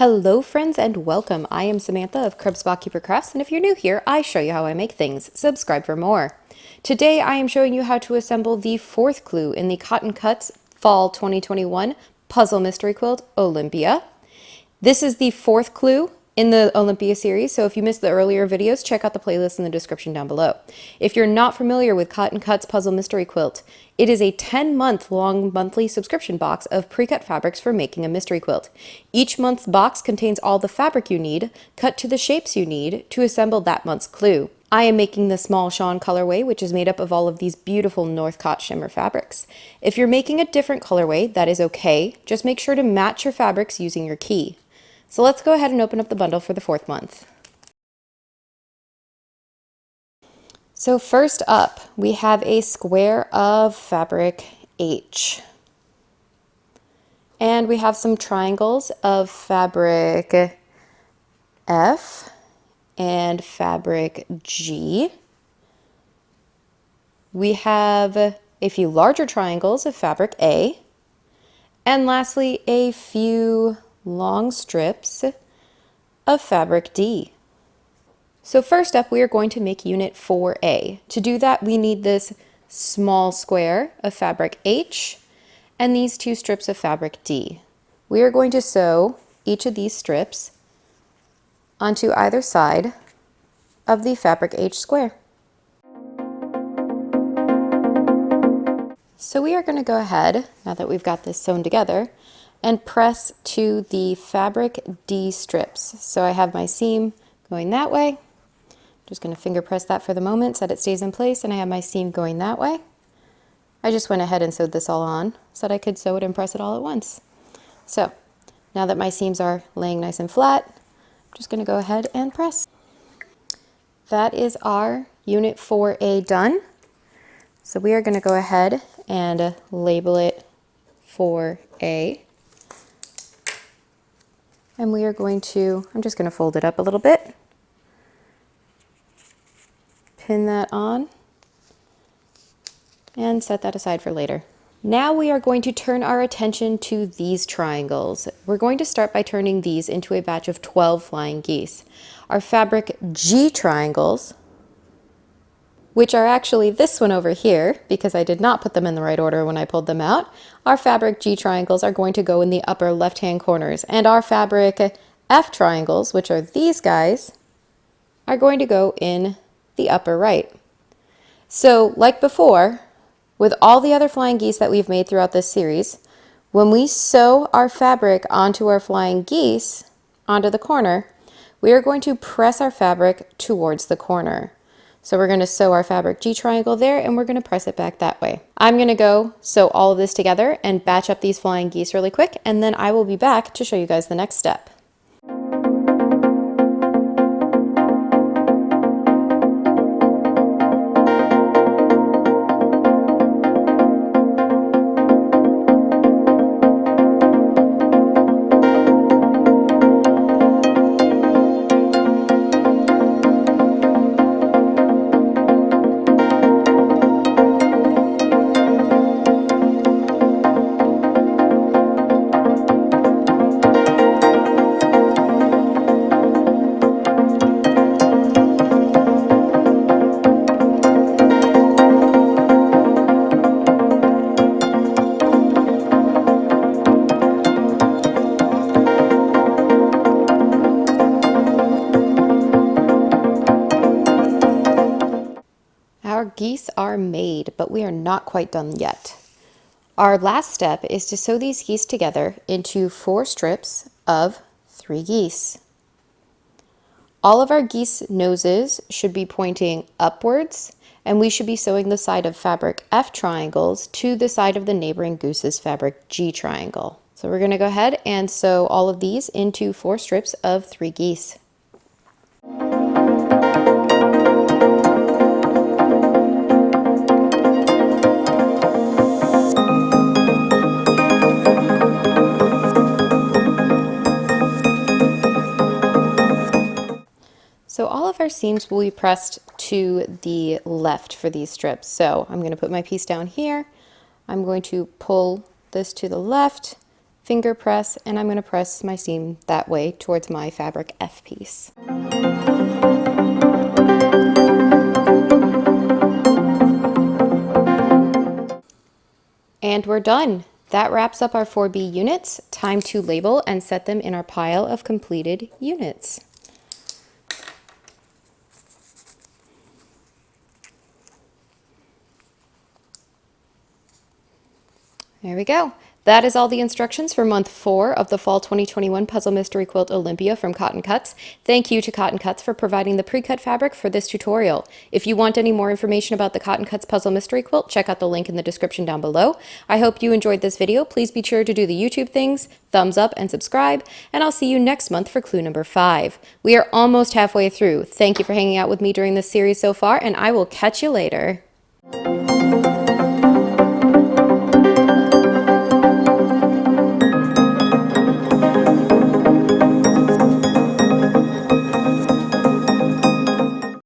Hello friends and welcome. I am Samantha of Keeper Crafts, and if you're new here, I show you how I make things. Subscribe for more. Today I am showing you how to assemble the fourth clue in the Cotton Cuts Fall 2021 Puzzle Mystery Quilt Olympia. This is the fourth clue in the Olympia series, so if you missed the earlier videos, check out the playlist in the description down below. If you're not familiar with Cotton Cuts Puzzle Mystery Quilt, it is a 10-month-long monthly subscription box of pre-cut fabrics for making a mystery quilt. Each month's box contains all the fabric you need, cut to the shapes you need, to assemble that month's clue. I am making the small Shaun colorway, which is made up of all of these beautiful Northcott shimmer fabrics. If you're making a different colorway, that is okay. Just make sure to match your fabrics using your key. So let's go ahead and open up the bundle for the fourth month. So first up, we have a square of fabric H. And we have some triangles of fabric F and fabric G. We have a few larger triangles of fabric A. And lastly, a few long strips of fabric D. So first up, we are going to make unit 4A. To do that, we need this small square of fabric H and these two strips of fabric D. We are going to sew each of these strips onto either side of the fabric H square. So we are going to go ahead, now that we've got this sewn together, and press to the fabric D strips. So I have my seam going that way. Just going to finger press that for the moment so that it stays in place, and I have my seam going that way. I just went ahead and sewed this all on so that I could sew it and press it all at once. So now that my seams are laying nice and flat, I'm just going to go ahead and press. That is our unit 4A done. So we are going to go ahead and label it 4A. And we are going to, I'm just going to fold it up a little bit, pin that on, and set that aside for later. Now we are going to turn our attention to these triangles. We're going to start by turning these into a batch of 12 flying geese. Our fabric G triangles, which are actually this one over here, because I did not put them in the right order when I pulled them out. Our fabric G triangles are going to go in the upper left-hand corners, and our fabric F triangles, which are these guys, are going to go in the upper right. So, like before, with all the other flying geese that we've made throughout this series, when we sew our fabric onto our flying geese, onto the corner, we are going to press our fabric towards the corner. So we're going to sew our fabric G triangle there, and we're going to press it back that way. I'm going to go sew all of this together and batch up these flying geese really quick, and then I will be back to show you guys the next step. Our geese are made, but we are not quite done yet. Our last step is to sew these geese together into 4 strips of 3 geese. All of our geese noses should be pointing upwards, and we should be sewing the side of fabric F triangles to the side of the neighboring goose's fabric G triangle. So we're going to go ahead and sew all of these into 4 strips of 3 geese. So all of our seams will be pressed to the left for these strips. So I'm going to put my piece down here. I'm going to pull this to the left, finger press, and I'm going to press my seam that way towards my fabric F piece. And we're done. That wraps up our 4B units. Time to label and set them in our pile of completed units. There we go. That is all the instructions for month 4 of the Fall 2021 Puzzle Mystery Quilt Olympia from Cotton Cuts. Thank you to Cotton Cuts for providing the pre-cut fabric for this tutorial. If you want any more information about the Cotton Cuts Puzzle Mystery Quilt, check out the link in the description down below. I hope you enjoyed this video. Please be sure to do the YouTube things, thumbs up and subscribe, and I'll see you next month for clue number 5. We are almost halfway through. Thank you for hanging out with me during this series so far, and I will catch you later.